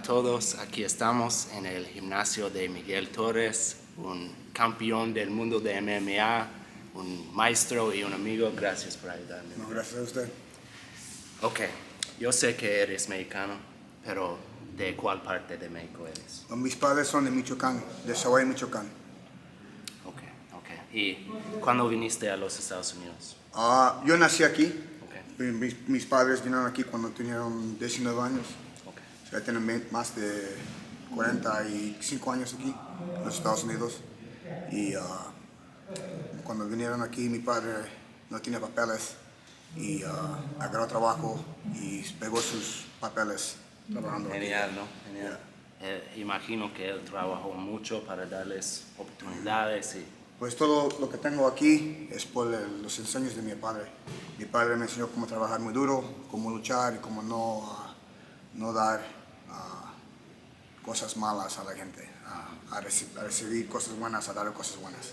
a todos, aquí estamos en el gimnasio de Miguel Torres, un campeón del mundo de MMA, un maestro y un amigo. Gracias por ayudarme. No, gracias a usted. Ok, yo sé que eres mexicano, pero ¿de cuál parte de México eres? Mis padres son de Michoacán, de Zaguay, Michoacán. Ok. ¿Y cuándo viniste a los Estados Unidos? Yo nací aquí. Okay. Mis padres vinieron aquí cuando tenían 19 años. Okay. Ya tienen más de 45 años aquí en los Estados Unidos. Y cuando vinieron aquí, mi padre no tenía papeles y agarró trabajo y pegó sus papeles trabajando. Genial, ¿no? Genial. Imagino que él trabajó mucho para darles oportunidades y... Pues todo lo que tengo aquí es por los enseños de mi padre. Mi padre me enseñó cómo trabajar muy duro, cómo luchar y cómo no dar cosas malas a la gente, a recibir cosas buenas, a dar cosas buenas.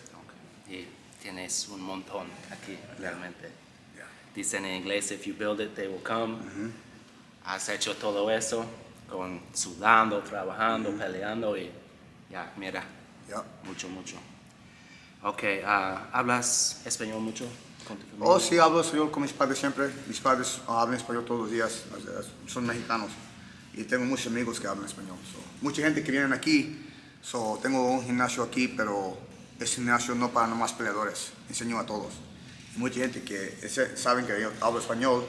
Okay. Y tienes un montón aquí, realmente. Yeah. Dicen en inglés, if you build it, they will come. Has hecho todo eso, sudando, trabajando, peleando y ya, mira, Yeah. mucho. Ok, ¿hablas español mucho con tu familia? Oh, sí, hablo español con mis padres siempre. Mis padres hablan español todos los días, son mexicanos. Y tengo muchos amigos que hablan español. Mucha gente que viene aquí. Tengo un gimnasio aquí, pero es gimnasio no para nomás peleadores. Enseño a todos. Y mucha gente que saben que yo hablo español,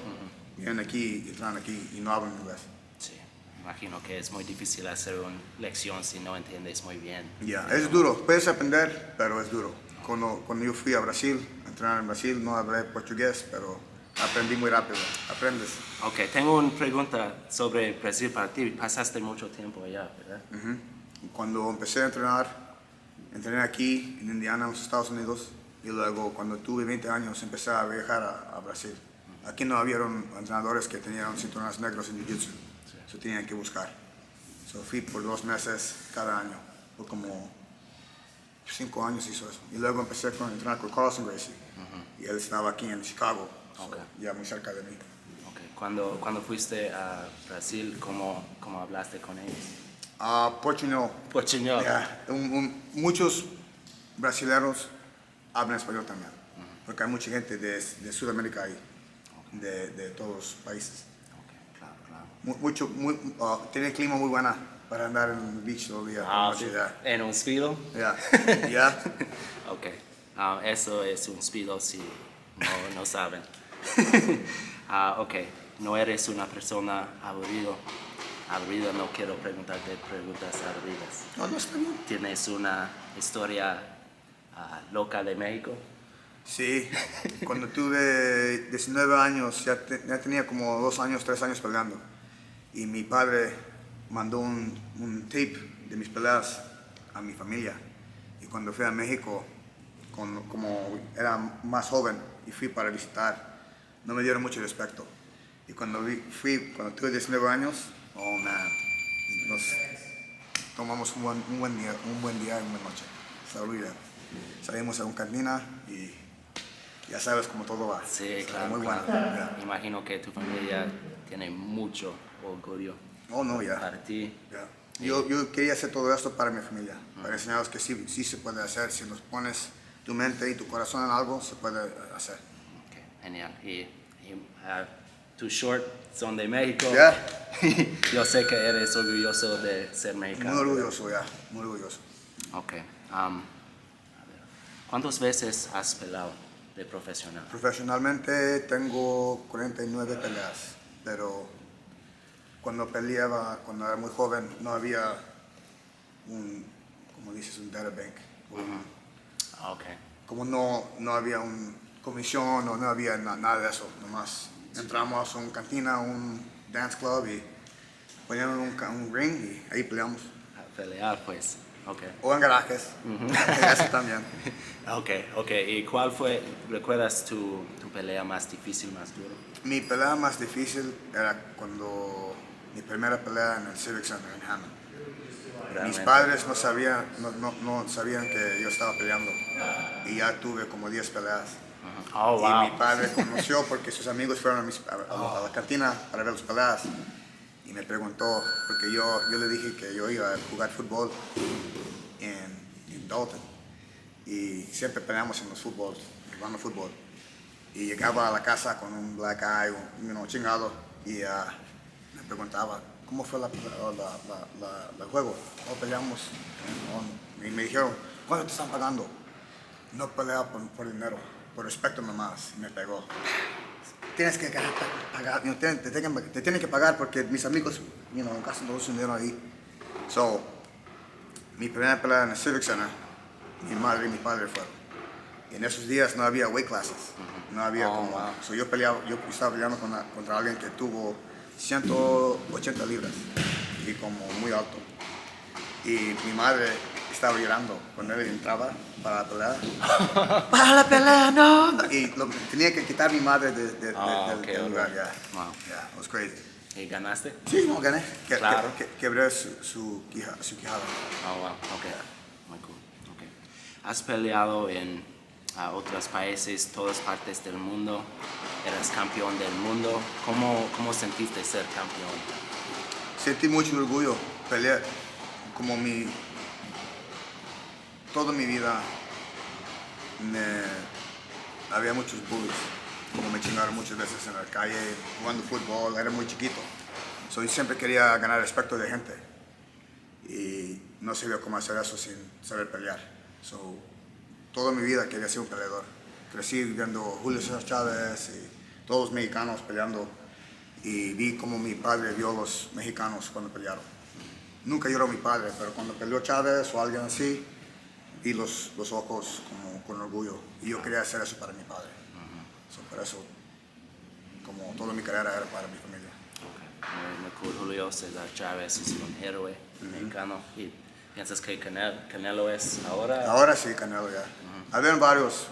vienen aquí, entran aquí y no hablan inglés. Sí, imagino que es muy difícil hacer una lección si no entiendes muy bien. Es duro, puedes aprender, pero es duro. Cuando yo fui a Brasil, a entrenar en Brasil, no hablé portugués, pero aprendí muy rápido. Aprendes. Ok, tengo una pregunta sobre Brasil para ti. Pasaste mucho tiempo allá, ¿verdad? Cuando empecé a entrené aquí en Indiana, en los Estados Unidos, y luego cuando tuve 20 años empecé a viajar a Brasil. Aquí no había entrenadores que tenían cinturones negros en Jiu-Jitsu, se tenían que buscar. Fui por 2 meses cada año, por como 5 años hizo eso. Y luego empecé a entrenar con Carlson Gracie, y él estaba aquí en Chicago, ya muy cerca de mí. Okay. Cuando fuiste a Brasil, ¿cómo hablaste con ellos? Portuñol. Portuñol. Yeah. Muchos brasileños hablan español también, porque hay mucha gente de Sudamérica ahí, de todos los países. Claro. Tiene clima muy buena para andar en el beach todo el día. Sí. ¿En un speedo? Ya. Ok. Eso es un speedo si no saben. Ok. No eres una persona aburrida, no quiero preguntarte preguntas aburridas. No está bien. ¿Tienes una historia loca de México? Sí, cuando tuve 19 años, ya tenía como 2 años, 3 años peleando. Y mi padre mandó un tape de mis peleas a mi familia. Y cuando fui a México, como era más joven y fui para visitar, no me dieron mucho respeto. Y cuando tuve 19 años, oh man, nos tomamos un buen día y una buena noche. Salimos a una cantina y ya sabes cómo todo va. Sí, claro. Muy bueno. Imagino que tu familia tiene mucho orgullo para ti. Yo quería hacer todo esto para mi familia, para enseñarles que sí se puede hacer. Si nos pones tu mente y tu corazón en algo, se puede hacer. Okay, genial. Y tus shorts son de México. Yo sé que eres orgulloso de ser mexicano. Muy orgulloso, muy orgulloso. Ok. A ver. ¿Cuántas veces has peleado de profesional? Profesionalmente tengo 49 peleas, pero cuando peleaba, cuando era muy joven, no había un data bank. Como no había una comisión o no había nada de eso, nomás entramos a una cantina, un dance club y ponían un ring y ahí peleamos. A pelear, pues. Okay. O en garajes, eso también. Ok. ¿Y cuál fue, recuerdas tu pelea más difícil, más dura? Mi pelea más difícil era mi primera pelea en el Civic Center en Hammond. Mis padres no sabían que yo estaba peleando y ya tuve como 10 peleas. Oh, wow. Y mi padre conoció porque sus amigos fueron a la cantina para ver las peleas y me preguntó, porque yo le dije que yo iba a jugar fútbol en Dalton y siempre peleamos en los fútbol, jugando fútbol. Y llegaba a la casa con un black eye, chingado, y me preguntaba, ¿cómo fue el juego? ¿Cómo peleamos? Y me dijeron, ¿cuánto te están pagando? No pelea por dinero, por respeto nomás. Y me pegó. Tienes que pagar, te tienen que pagar porque mis amigos, casi todos se unieron ahí. So, mi primera pelea en el Civic Center, mi madre y mi padre fueron. Y en esos días no había weight classes. No había wow. So yo estaba peleando contra alguien que tuvo 180 libras y como muy alto. Y mi madre estaba llorando cuando él entraba para la pelea. ¡Para la pelea, no! Y tenía que quitar a mi madre del lugar. Yeah. Wow. Yeah, it was crazy. ¿Y ganaste? Sí, no, gané. Claro. Quebré su quijada. Oh, wow, ok. Muy cool. Okay. ¿Has peleado en otros países, todas partes del mundo? ¿Eras campeón del mundo? ¿Cómo sentiste ser campeón? Sentí mucho orgullo. Peleé como toda mi vida había muchos bullies. Como me chingaron muchas veces en la calle, jugando fútbol, era muy chiquito. So, yo siempre quería ganar respeto de gente. Y no sabía cómo hacer eso sin saber pelear. So, toda mi vida quería ser un peleador. Crecí viendo Julio César Chávez y todos los mexicanos peleando. Y vi cómo mi padre vio a los mexicanos cuando pelearon. Nunca lloró mi padre, pero cuando peleó Chávez o alguien así, vi los ojos como con orgullo. Y yo quería hacer eso para mi padre. So, por eso, como toda mi carrera era para mi familia. Okay. Muy cool. Julio César Chávez es un héroe mexicano. ¿Y piensas que Canelo es ahora? Ahora sí, Canelo ya. Habían varios,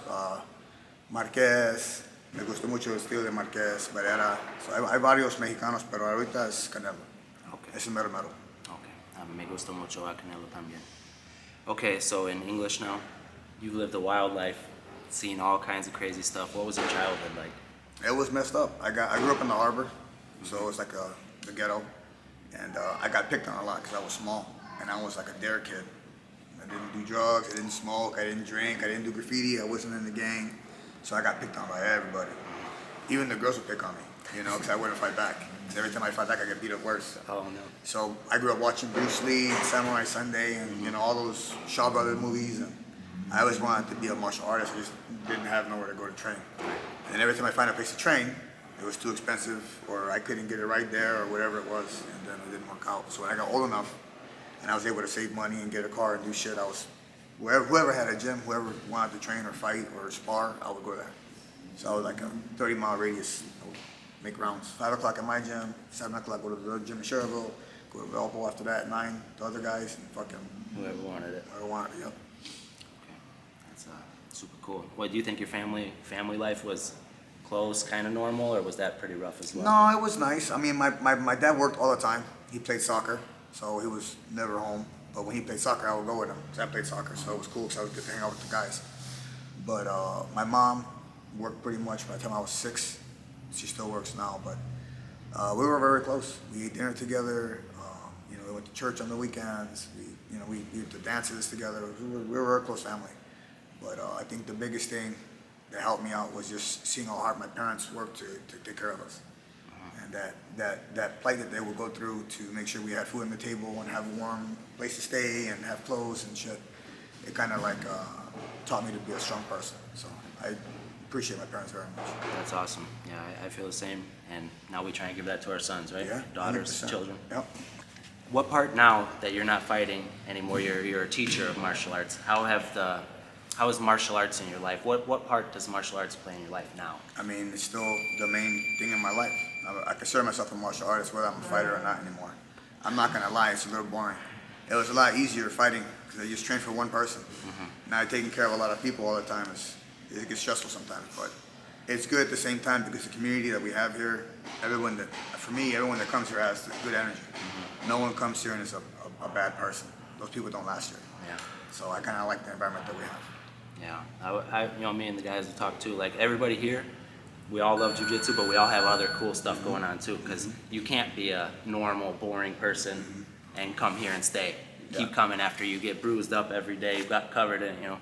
Márquez, me gustó mucho el estilo de Márquez, Barrera. So, hay varios mexicanos, pero ahorita es Canelo. Okay. Es el mero mero. Okay. Me gustó mucho a Canelo también. Okay, so in English now, you've lived a wild life, seen all kinds of crazy stuff. What was your childhood like? It was messed up. I grew up in the harbor, so it was like the ghetto, and I got picked on a lot because I was small, and I was like a dare kid. I didn't do drugs, I didn't smoke, I didn't drink, I didn't do graffiti, I wasn't in the gang, so I got picked on by everybody. Even the girls would pick on me, because I wouldn't fight back. 'Cause every time I fight back, I get beat up worse. Oh no. So I grew up watching Bruce Lee and Samurai Sunday and all those Shaw Brothers movies, and I always wanted to be a martial artist. I just didn't have nowhere to go to train. And every time I find a place to train, it was too expensive, or I couldn't get it right there, or whatever it was, and then it didn't work out. So when I got old enough, and I was able to save money and get a car and do shit, whoever had a gym, whoever wanted to train or fight or spar, I would go there. So I was like a 30-mile radius. I would make rounds. 5 o'clock at my gym, 7 o'clock go to the gym in Cherville, go to Valpo after that, 9, the other guys, and fucking Whoever wanted it. whoever wanted it, yep. Okay, that's super cool. What do you think your family life was close, kind of normal, or was that pretty rough as well? No, it was nice. I mean, my dad worked all the time. He played soccer, so he was never home. But when he played soccer, I would go with him, because I played soccer, so it was cool, because I would get to hang out with the guys. But my mom worked pretty much by the time I was 6. She still works now, but we were very close. We ate dinner together. We went to church on the weekends. We did the dances together. We were a very close family. But I think the biggest thing that helped me out was just seeing how hard my parents worked to take care of us. And that plight that they would go through to make sure we had food on the table and have a warm place to stay and have clothes and shit. It kind of like taught me to be a strong person. So I appreciate my parents very much. That's awesome. Yeah, I feel the same. And now we try and give that to our sons, right? Yeah, Daughters, 100%. children. Yep. What part now that you're not fighting anymore, you're a teacher of martial arts, how is martial arts in your life? What part does martial arts play in your life now? I mean, it's still the main thing in my life. I consider myself a martial artist, whether I'm a fighter or not anymore. I'm not gonna lie, it's a little boring. It was a lot easier fighting because I just trained for one person. Now taking care of a lot of people all the time it gets stressful sometimes, but it's good at the same time because the community that we have here, everyone that comes here has good energy. No one comes here and is a bad person. Those people don't last here. Yeah. So I kind of like the environment that we have. Yeah, me and the guys have talked too. Like everybody here, we all love jiu-jitsu, but we all have other cool stuff going on too, because you can't be a normal, boring person and come here and stay. Keep coming after you get bruised up every day, you got covered in, you know.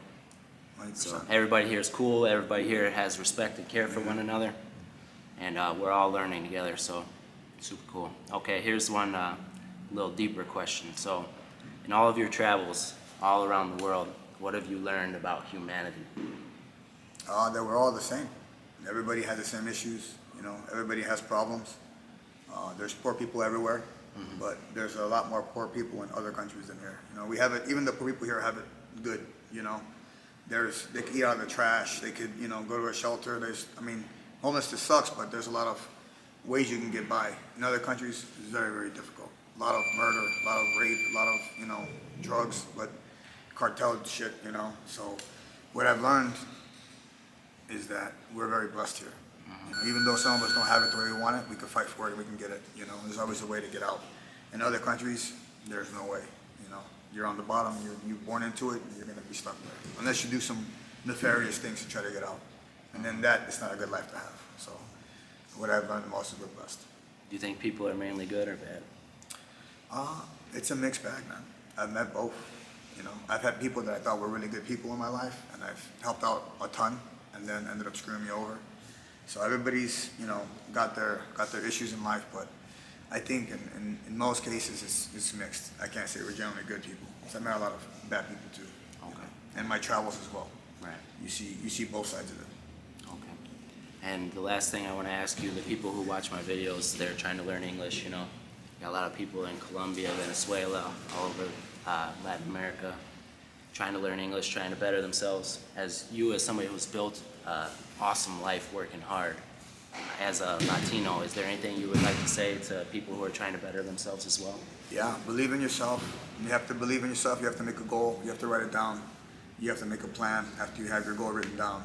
100%. So everybody here is cool, everybody here has respect and care for one another, and we're all learning together, so super cool. Okay, here's one little deeper question. So, in all of your travels all around the world, what have you learned about humanity? That we're all the same. Everybody has the same issues, you know, everybody has problems. There's poor people everywhere, but there's a lot more poor people in other countries than here. You know, we have it, even the poor people here have it good, you know. They can eat out of the trash, they could, you know, go to a shelter. Homelessness sucks, but there's a lot of ways you can get by. In other countries, it's very, very difficult. A lot of murder, a lot of rape, a lot of, you know, drugs, but cartel shit, you know. So what I've learned is that we're very blessed here. You know, even though some of us don't have it the way we want it, we can fight for it and we can get it, you know. There's always a way to get out. In other countries, there's no way, you know. You're on the bottom, you're born into it, and you're gonna be stuck there. Unless you do some nefarious things to try to get out. And then that is not a good life to have. So what I've learned the most is we're blessed. Do you think people are mainly good or bad? It's a mixed bag, man. I've met both, you know. I've had people that I thought were really good people in my life, and I've helped out a ton, and then ended up screwing me over. So everybody's, you know, got their issues in life, but I think in most cases it's mixed. I can't say we're generally good people. So I met a lot of bad people too. Okay. And my travels as well. Right. You see both sides of it. Okay. And the last thing I want to ask you, the people who watch my videos, they're trying to learn English, you know. Got a lot of people in Colombia, Venezuela, all over Latin America, trying to learn English, trying to better themselves. As somebody who's built an awesome life working hard, as a Latino, is there anything you would like to say to people who are trying to better themselves as well? Yeah, believe in yourself. You have to believe in yourself. You have to make a goal. You have to write it down. You have to make a plan after you have your goal written down.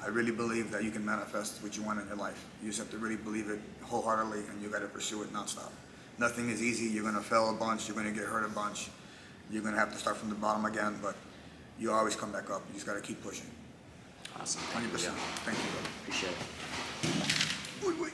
I really believe that you can manifest what you want in your life. You just have to really believe it wholeheartedly, and you got to pursue it nonstop. Nothing is easy. You're going to fail a bunch. You're going to get hurt a bunch. You're going to have to start from the bottom again, but you always come back up. You just got to keep pushing. Awesome. 100%. Thank you, brother. Appreciate it. Wait.